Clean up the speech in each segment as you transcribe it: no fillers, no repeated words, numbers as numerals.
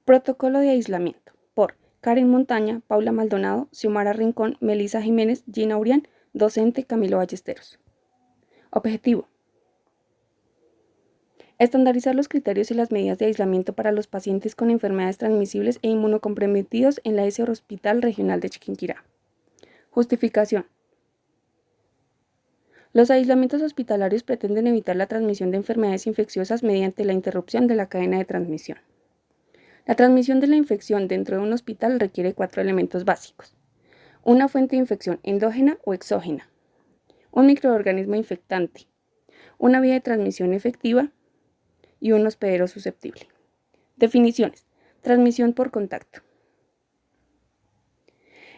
Protocolo de aislamiento, por Karen Montaña, Paula Maldonado, Xiomara Rincón, Melisa Jiménez, Gina Urián, docente Camilo Ballesteros. Objetivo: estandarizar los criterios y las medidas de aislamiento para los pacientes con enfermedades transmisibles e inmunocomprometidos en la S. Hospital Regional de Chiquinquirá. Justificación: los aislamientos hospitalarios pretenden evitar la transmisión de enfermedades infecciosas mediante la interrupción de la cadena de transmisión. La transmisión de la infección dentro de un hospital requiere 4 elementos básicos: una fuente de infección endógena o exógena, un microorganismo infectante, una vía de transmisión efectiva y un hospedero susceptible. Definiciones: transmisión por contacto.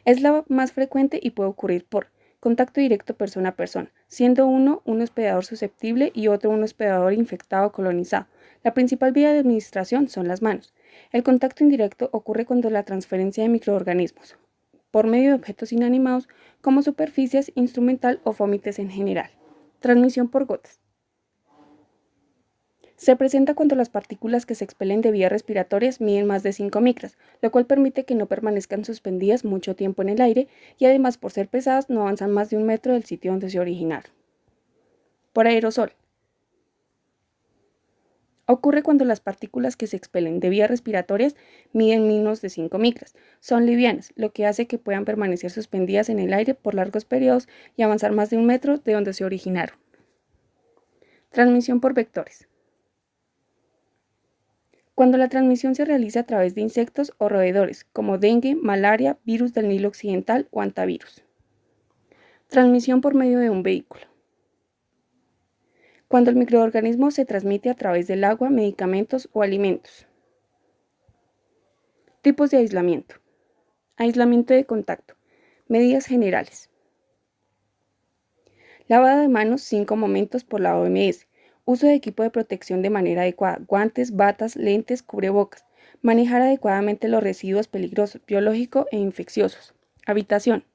Es la más frecuente y puede ocurrir por contacto directo persona a persona, siendo uno un hospedador susceptible y otro un hospedador infectado o colonizado. La principal vía de administración son las manos. El contacto indirecto ocurre cuando la transferencia de microorganismos, por medio de objetos inanimados como superficies, instrumental o fomites en general. Transmisión por gotas. Se presenta cuando las partículas que se expelen de vías respiratorias miden más de 5 micras, lo cual permite que no permanezcan suspendidas mucho tiempo en el aire y además, por ser pesadas, no avanzan más de 1 metro del sitio donde se originaron. Por aerosol. Ocurre cuando las partículas que se expelen de vías respiratorias miden menos de 5 micras. Son livianas, lo que hace que puedan permanecer suspendidas en el aire por largos periodos y avanzar más de 1 metro de donde se originaron. Transmisión por vectores. Cuando la transmisión se realiza a través de insectos o roedores, como dengue, malaria, virus del Nilo Occidental o hantavirus. Transmisión por medio de un vehículo. Cuando el microorganismo se transmite a través del agua, medicamentos o alimentos. Tipos de aislamiento. Aislamiento de contacto. Medidas generales. Lavado de manos 5 momentos por la OMS. Uso de equipo de protección de manera adecuada, guantes, batas, lentes, cubrebocas. Manejar adecuadamente los residuos peligrosos, biológicos e infecciosos. Habitación.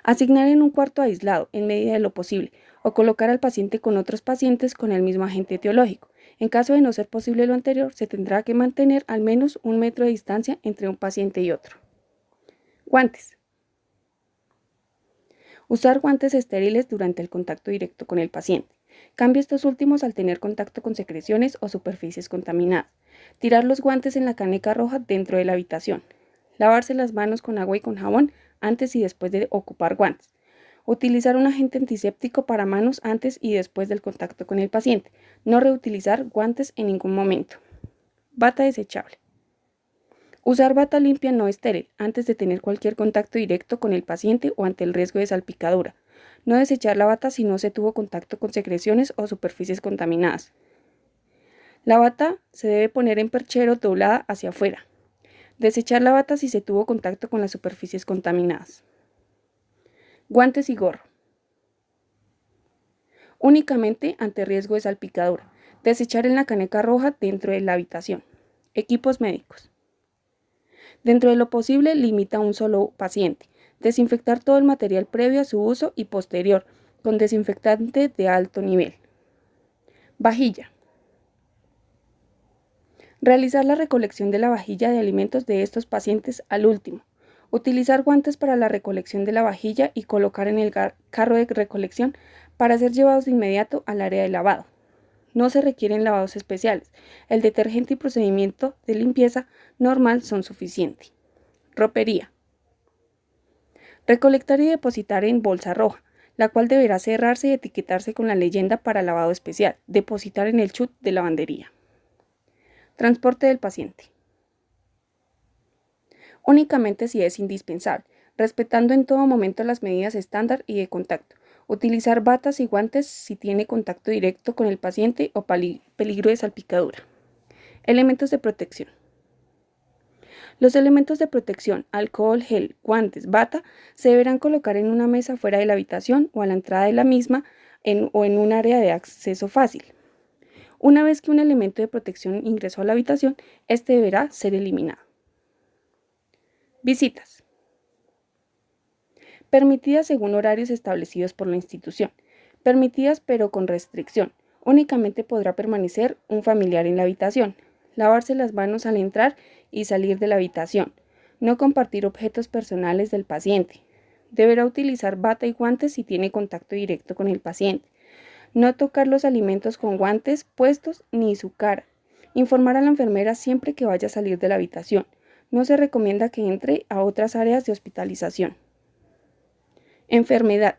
Asignar en un cuarto aislado, en medida de lo posible, o colocar al paciente con otros pacientes con el mismo agente etiológico. En caso de no ser posible lo anterior, se tendrá que mantener al menos 1 metro de distancia entre un paciente y otro. Guantes. Usar guantes estériles durante el contacto directo con el paciente. Cambie estos últimos al tener contacto con secreciones o superficies contaminadas. Tirar los guantes en la caneca roja dentro de la habitación. Lavarse las manos con agua y con jabón antes y después de ocupar guantes. Utilizar un agente antiséptico para manos antes y después del contacto con el paciente. No reutilizar guantes en ningún momento. Bata desechable. Usar bata limpia no estéril antes de tener cualquier contacto directo con el paciente o ante el riesgo de salpicadura. No desechar la bata si no se tuvo contacto con secreciones o superficies contaminadas. La bata se debe poner en perchero doblada hacia afuera. Desechar la bata si se tuvo contacto con las superficies contaminadas. Guantes y gorro. Únicamente ante riesgo de salpicadura. Desechar en la caneca roja dentro de la habitación. Equipos médicos. Dentro de lo posible, limita a un solo paciente. Desinfectar todo el material previo a su uso y posterior, con desinfectante de alto nivel. Vajilla. Realizar la recolección de la vajilla de alimentos de estos pacientes al último. Utilizar guantes para la recolección de la vajilla y colocar en el carro de recolección para ser llevados de inmediato al área de lavado. No se requieren lavados especiales. El detergente y procedimiento de limpieza normal son suficientes. Ropería. Recolectar y depositar en bolsa roja, la cual deberá cerrarse y etiquetarse con la leyenda para lavado especial. Depositar en el chut de lavandería. Transporte del paciente. Únicamente si es indispensable, respetando en todo momento las medidas estándar y de contacto. Utilizar batas y guantes si tiene contacto directo con el paciente o peligro de salpicadura. Elementos de protección. Los elementos de protección, alcohol, gel, guantes, bata, se deberán colocar en una mesa fuera de la habitación o a la entrada de la misma o en un área de acceso fácil. Una vez que un elemento de protección ingresó a la habitación, este deberá ser eliminado. Visitas. Permitidas según horarios establecidos por la institución. Permitidas pero con restricción. Únicamente podrá permanecer un familiar en la habitación. Lavarse las manos al entrar y salir de la habitación. No compartir objetos personales del paciente. Deberá utilizar bata y guantes si tiene contacto directo con el paciente. No tocar los alimentos con guantes puestos ni su cara. Informar a la enfermera siempre que vaya a salir de la habitación. No se recomienda que entre a otras áreas de hospitalización. Enfermedad.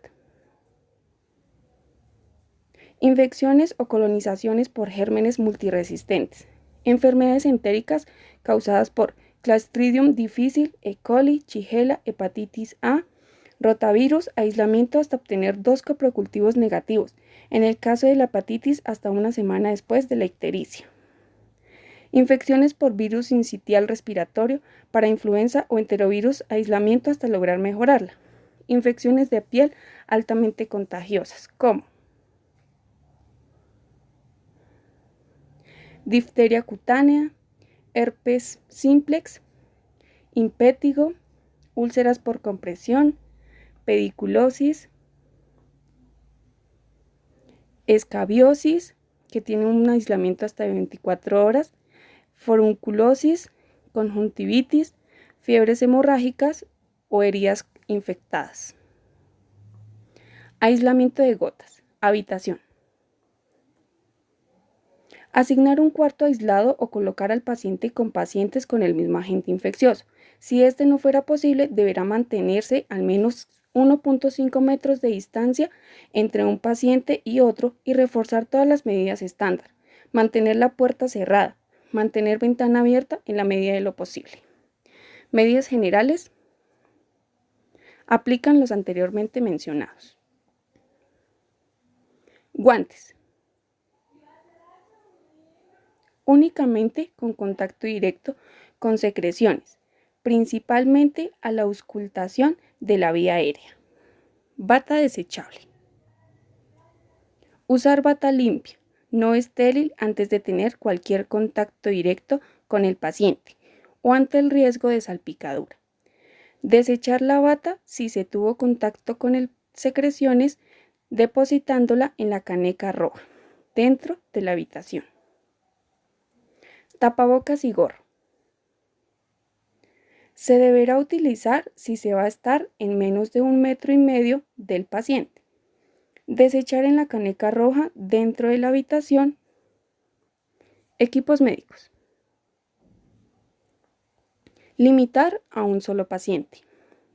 Infecciones o colonizaciones por gérmenes multiresistentes. Enfermedades entéricas causadas por Clostridium difficile, E. coli, Shigella, hepatitis A, rotavirus, aislamiento hasta obtener 2 coprocultivos negativos. En el caso de la hepatitis, hasta una semana después de la ictericia. Infecciones por virus sincitial respiratorio, para influenza o enterovirus, aislamiento hasta lograr mejorarla. Infecciones de piel altamente contagiosas, como difteria cutánea, herpes simplex, impétigo, úlceras por compresión, pediculosis, escabiosis, que tiene un aislamiento hasta de 24 horas, forunculosis, conjuntivitis, fiebres hemorrágicas o heridas infectadas. Aislamiento de gotas. Habitación. Asignar un cuarto aislado o colocar al paciente con pacientes con el mismo agente infeccioso. Si este no fuera posible, deberá mantenerse al menos 1.5 metros de distancia entre un paciente y otro y reforzar todas las medidas estándar. Mantener la puerta cerrada. Mantener ventana abierta en la medida de lo posible. Medidas generales. Aplican los anteriormente mencionados. Guantes. Únicamente con contacto directo con secreciones, principalmente a la auscultación de la vía aérea. Bata desechable. Usar bata limpia, no estéril antes de tener cualquier contacto directo con el paciente o ante el riesgo de salpicadura. Desechar la bata si se tuvo contacto con secreciones, depositándola en la caneca roja, dentro de la habitación. Tapabocas y gorro. Se deberá utilizar si se va a estar en menos de 1,5 metros del paciente. Desechar en la caneca roja dentro de la habitación. Equipos médicos. Limitar a un solo paciente.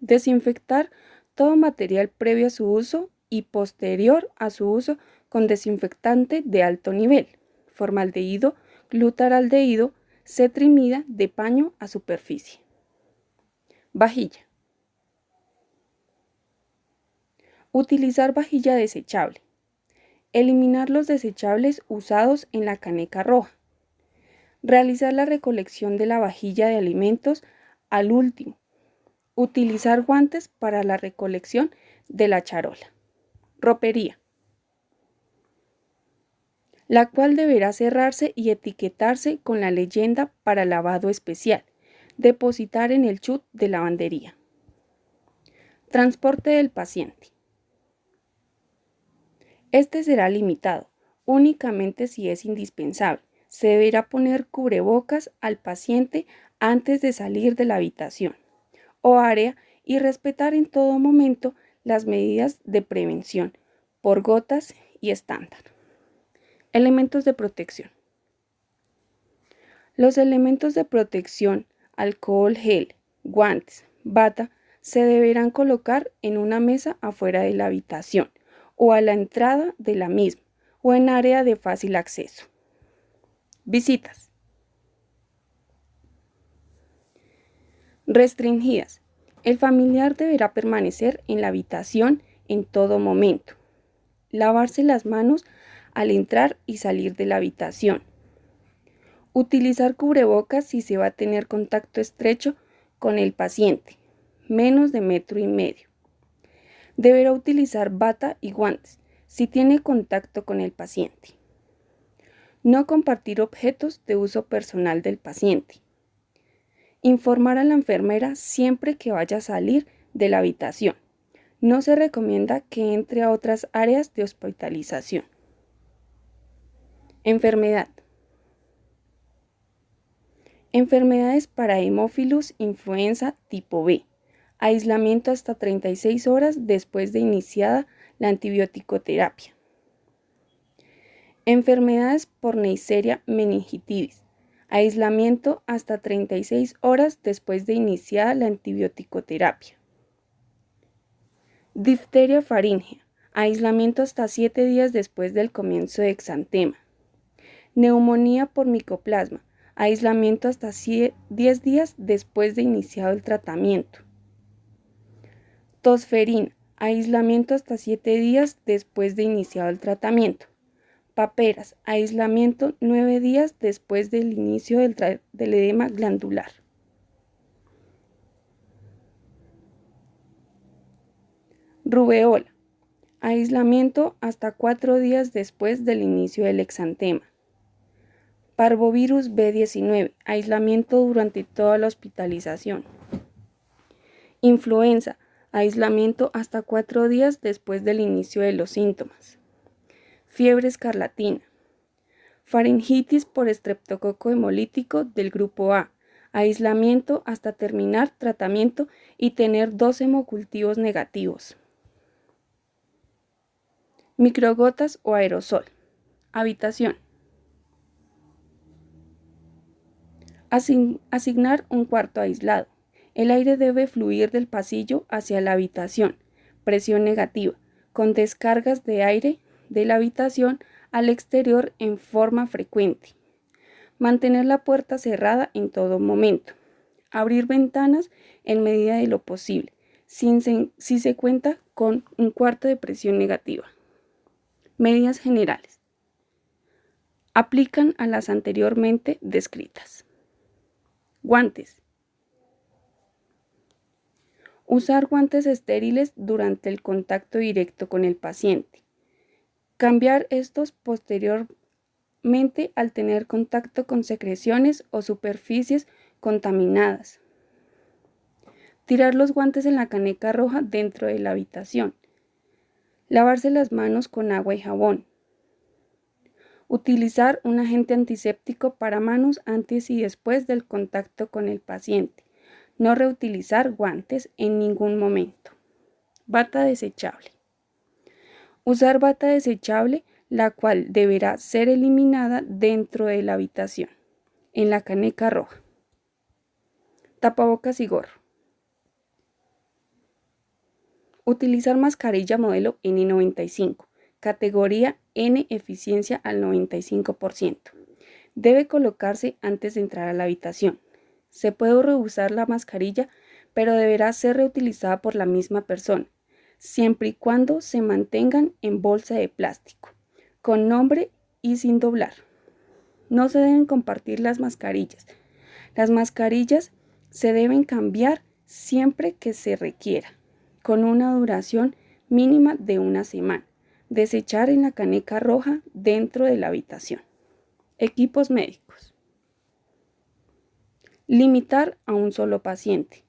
Desinfectar todo material previo a su uso y posterior a su uso con desinfectante de alto nivel, formaldehído, glutaraldehído, cetrimida de paño a superficie. Vajilla. Utilizar vajilla desechable. Eliminar los desechables usados en la caneca roja. Realizar la recolección de la vajilla de alimentos al último. Utilizar guantes para la recolección de la charola. Ropería, la cual deberá cerrarse y etiquetarse con la leyenda para lavado especial. Depositar en el chute de lavandería. Transporte del paciente. Este será limitado, únicamente si es indispensable. Se deberá poner cubrebocas al paciente antes de salir de la habitación o área y respetar en todo momento las medidas de prevención por gotas y estándar. Elementos de protección. Los elementos de protección, alcohol gel, guantes, bata, se deberán colocar en una mesa afuera de la habitación o a la entrada de la misma o en área de fácil acceso. Visitas. Restringidas. El familiar deberá permanecer en la habitación en todo momento. Lavarse las manos al entrar y salir de la habitación. Utilizar cubrebocas si se va a tener contacto estrecho con el paciente, menos de 1,5 metros. Deberá utilizar bata y guantes si tiene contacto con el paciente. No compartir objetos de uso personal del paciente. Informar a la enfermera siempre que vaya a salir de la habitación. No se recomienda que entre a otras áreas de hospitalización. Enfermedad. Enfermedades para hemófilos influenza tipo B. Aislamiento hasta 36 horas después de iniciada la antibiótico-terapia. Enfermedades por Neisseria meningitidis. Aislamiento hasta 36 horas después de iniciada la antibiótico-terapia. Difteria faríngea. Aislamiento hasta 7 días después del comienzo de exantema. Neumonía por micoplasma. Aislamiento hasta 10 días después de iniciado el tratamiento. Tosferina. Aislamiento hasta 7 días después de iniciado el tratamiento. Paperas. Aislamiento 9 días después del inicio del edema glandular. Rubeola. Aislamiento hasta 4 días después del inicio del exantema. Parvovirus B19. Aislamiento durante toda la hospitalización. Influenza. Aislamiento hasta 4 días después del inicio de los síntomas. Fiebre escarlatina. Faringitis por estreptococo hemolítico del grupo A. Aislamiento hasta terminar tratamiento y tener 2 hemocultivos negativos. Microgotas o aerosol. Habitación. Asignar un cuarto aislado. El aire debe fluir del pasillo hacia la habitación. Presión negativa, con descargas de aire de la habitación al exterior en forma frecuente. Mantener la puerta cerrada en todo momento. Abrir ventanas en medida de lo posible, si se cuenta con un cuarto de presión negativa. Medidas generales. Aplican a las anteriormente descritas. Guantes. Usar guantes estériles durante el contacto directo con el paciente. Cambiar estos posteriormente al tener contacto con secreciones o superficies contaminadas. Tirar los guantes en la caneca roja dentro de la habitación. Lavarse las manos con agua y jabón. Utilizar un agente antiséptico para manos antes y después del contacto con el paciente. No reutilizar guantes en ningún momento. Bata desechable. Usar bata desechable, la cual deberá ser eliminada dentro de la habitación, en la caneca roja. Tapabocas y gorro. Utilizar mascarilla modelo N95, categoría N eficiencia al 95%. Debe colocarse antes de entrar a la habitación. Se puede reusar la mascarilla, pero deberá ser reutilizada por la misma persona, siempre y cuando se mantengan en bolsa de plástico, con nombre y sin doblar. No se deben compartir las mascarillas. Las mascarillas se deben cambiar siempre que se requiera, con una duración mínima de 1 semana. Desechar en la caneca roja dentro de la habitación. Equipos médicos. Limitar a un solo paciente.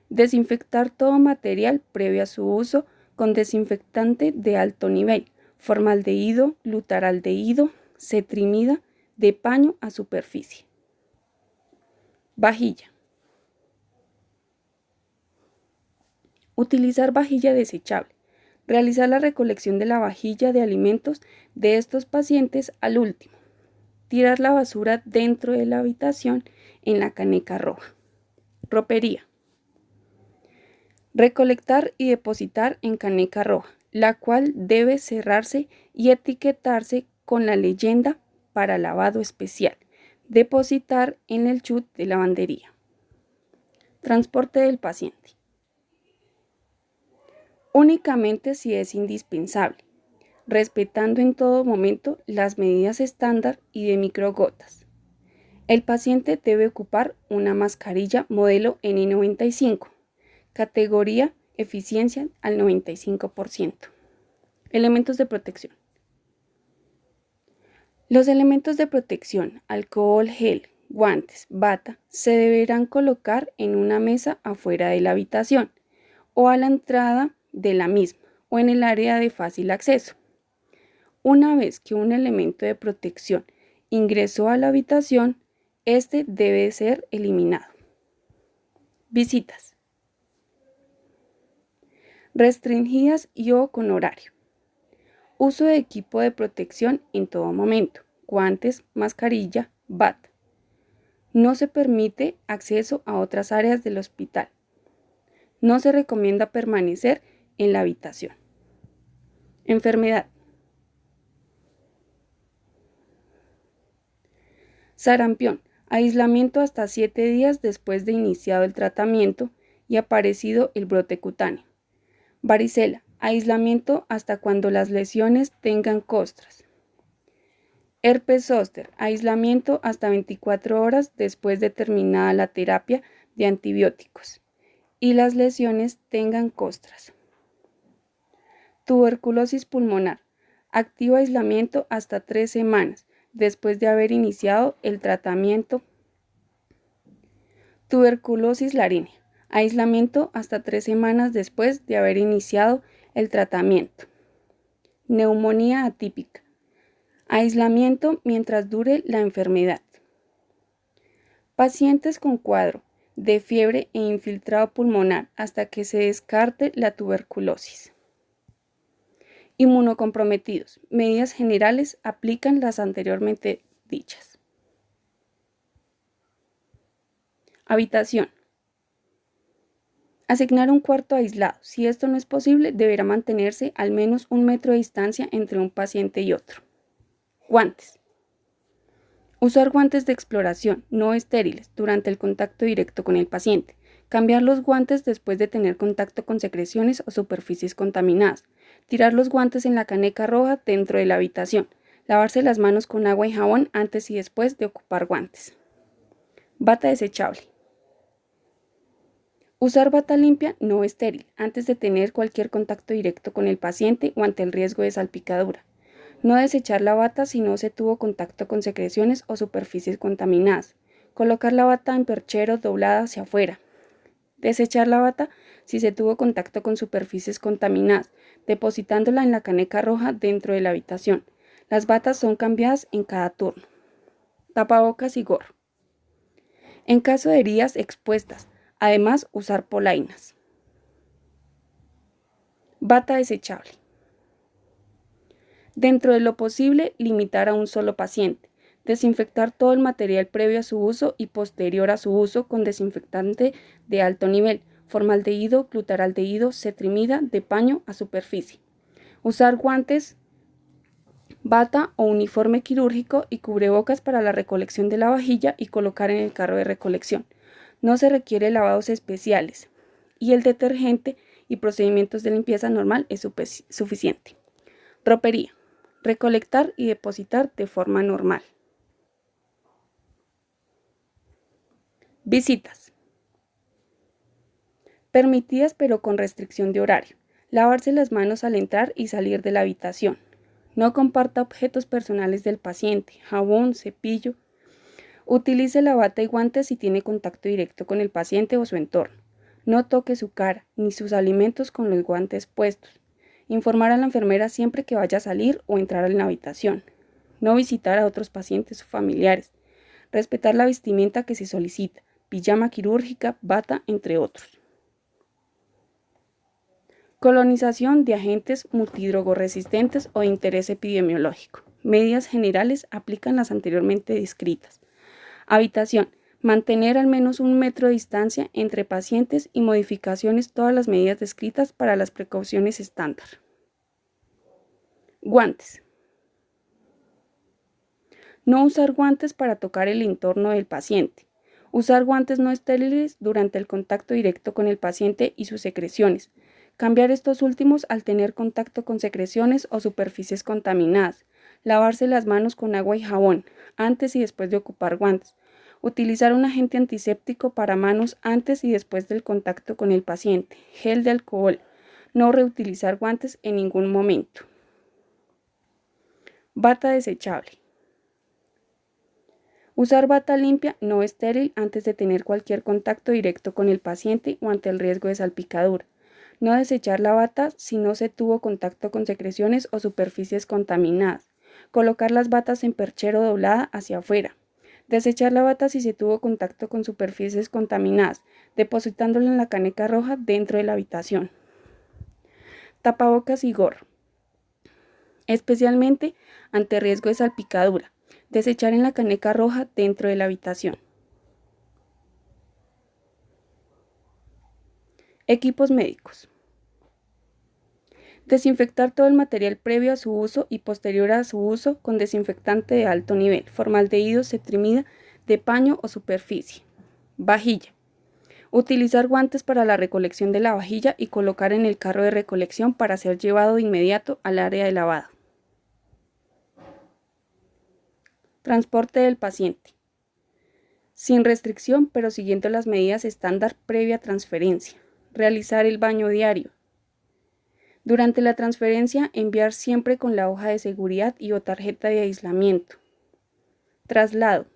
Desinfectar todo material previo a su uso con desinfectante de alto nivel, formaldehído, glutaraldehído, cetrimida, de paño a superficie. Vajilla. Utilizar vajilla desechable. Realizar la recolección de la vajilla de alimentos de estos pacientes al último. Tirar la basura dentro de la habitación en la caneca roja. Ropería. Recolectar y depositar en caneca roja, la cual debe cerrarse y etiquetarse con la leyenda para lavado especial. Depositar en el chute de lavandería. Transporte del paciente. Únicamente si es indispensable, respetando en todo momento las medidas estándar y de microgotas. El paciente debe ocupar una mascarilla modelo N95, categoría eficiencia al 95%. Elementos de protección. Los elementos de protección, alcohol gel, guantes, bata, se deberán colocar en una mesa afuera de la habitación o a la entrada de la misma o en el área de fácil acceso. Una vez que un elemento de protección ingresó a la habitación, Este debe ser eliminado. Visitas. Restringidas y o con horario. Uso de equipo de protección en todo momento. Guantes, mascarilla, bata. No se permite acceso a otras áreas del hospital. No se recomienda permanecer en la habitación. Enfermedad. Sarampión. Aislamiento hasta 7 días después de iniciado el tratamiento y aparecido el brote cutáneo. Varicela. Aislamiento hasta cuando las lesiones tengan costras. Herpes zóster. Aislamiento hasta 24 horas después de terminada la terapia de antibióticos y las lesiones tengan costras. Tuberculosis pulmonar. Activo aislamiento hasta 3 semanas después de haber iniciado el tratamiento. Tuberculosis laríngea. Aislamiento hasta 3 semanas después de haber iniciado el tratamiento. Neumonía atípica. Aislamiento mientras dure la enfermedad. Pacientes con cuadro de fiebre e infiltrado pulmonar hasta que se descarte la tuberculosis. Inmunocomprometidos. Medidas generales aplican las anteriormente dichas. Habitación. Asignar un cuarto aislado. Si esto no es posible, deberá mantenerse al menos 1 metro de distancia entre un paciente y otro. Guantes. Usar guantes de exploración no estériles durante el contacto directo con el paciente. Cambiar los guantes después de tener contacto con secreciones o superficies contaminadas. Tirar los guantes en la caneca roja dentro de la habitación. Lavarse las manos con agua y jabón antes y después de ocupar guantes. Bata desechable. Usar bata limpia no estéril antes de tener cualquier contacto directo con el paciente o ante el riesgo de salpicadura. No desechar la bata si no se tuvo contacto con secreciones o superficies contaminadas. Colocar la bata en perchero doblada hacia afuera. Desechar la bata si se tuvo contacto con superficies contaminadas, depositándola en la caneca roja dentro de la habitación. Las batas son cambiadas en cada turno. Tapabocas y gorro. En caso de heridas expuestas, además usar polainas. Bata desechable. Dentro de lo posible, limitar a un solo paciente. Desinfectar todo el material previo a su uso y posterior a su uso con desinfectante de alto nivel, formaldehído, glutaraldehído, cetrimida de paño a superficie. Usar guantes, bata o uniforme quirúrgico y cubrebocas para la recolección de la vajilla y colocar en el carro de recolección. No se requiere lavados especiales y el detergente y procedimientos de limpieza normal es suficiente. Ropería. Recolectar y depositar de forma normal. Visitas. Permitidas pero con restricción de horario. Lavarse las manos al entrar y salir de la habitación. No comparta objetos personales del paciente, jabón, cepillo. Utilice la bata y guantes si tiene contacto directo con el paciente o su entorno. No toque su cara ni sus alimentos con los guantes puestos. Informar a la enfermera siempre que vaya a salir o entrar en la habitación. No visitar a otros pacientes o familiares. Respetar la vestimenta que se solicita, pijama quirúrgica, bata, entre otros. Colonización de agentes multidrogoresistentes o de interés epidemiológico. Medidas generales aplican las anteriormente descritas. Habitación. Mantener al menos 1 metro de distancia entre pacientes y modificaciones todas las medidas descritas para las precauciones estándar. Guantes. No usar guantes para tocar el entorno del paciente. Usar guantes no estériles durante el contacto directo con el paciente y sus secreciones. Cambiar estos últimos al tener contacto con secreciones o superficies contaminadas. Lavarse las manos con agua y jabón, antes y después de ocupar guantes. Utilizar un agente antiséptico para manos antes y después del contacto con el paciente. Gel de alcohol. No reutilizar guantes en ningún momento. Bata desechable. Usar bata limpia, no estéril, antes de tener cualquier contacto directo con el paciente o ante el riesgo de salpicadura. No desechar la bata si no se tuvo contacto con secreciones o superficies contaminadas. Colocar las batas en perchero doblada hacia afuera. Desechar la bata si se tuvo contacto con superficies contaminadas, depositándola en la caneca roja dentro de la habitación. Tapabocas y gorro, especialmente ante riesgo de salpicadura. Desechar en la caneca roja dentro de la habitación. Equipos médicos. Desinfectar todo el material previo a su uso y posterior a su uso con desinfectante de alto nivel, formaldehído, cetrimida de paño o superficie. Vajilla. Utilizar guantes para la recolección de la vajilla y colocar en el carro de recolección para ser llevado de inmediato al área de lavado. Transporte del paciente. Sin restricción, pero siguiendo las medidas estándar previa transferencia. Realizar el baño diario. Durante la transferencia, enviar siempre con la hoja de seguridad y o tarjeta de aislamiento. Traslado.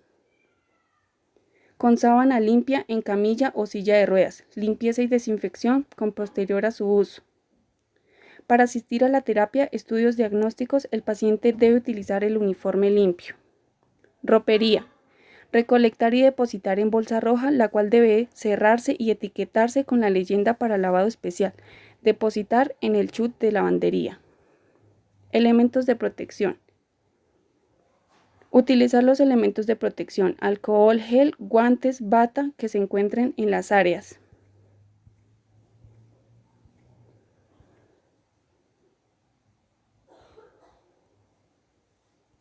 Con sábana limpia en camilla o silla de ruedas. Limpieza y desinfección con posterior a su uso. Para asistir a la terapia, estudios diagnósticos, el paciente debe utilizar el uniforme limpio. Ropería. Recolectar y depositar en bolsa roja, la cual debe cerrarse y etiquetarse con la leyenda para lavado especial. Depositar en el chute de lavandería. Elementos de protección. Utilizar los elementos de protección, alcohol, gel, guantes, bata que se encuentren en las áreas.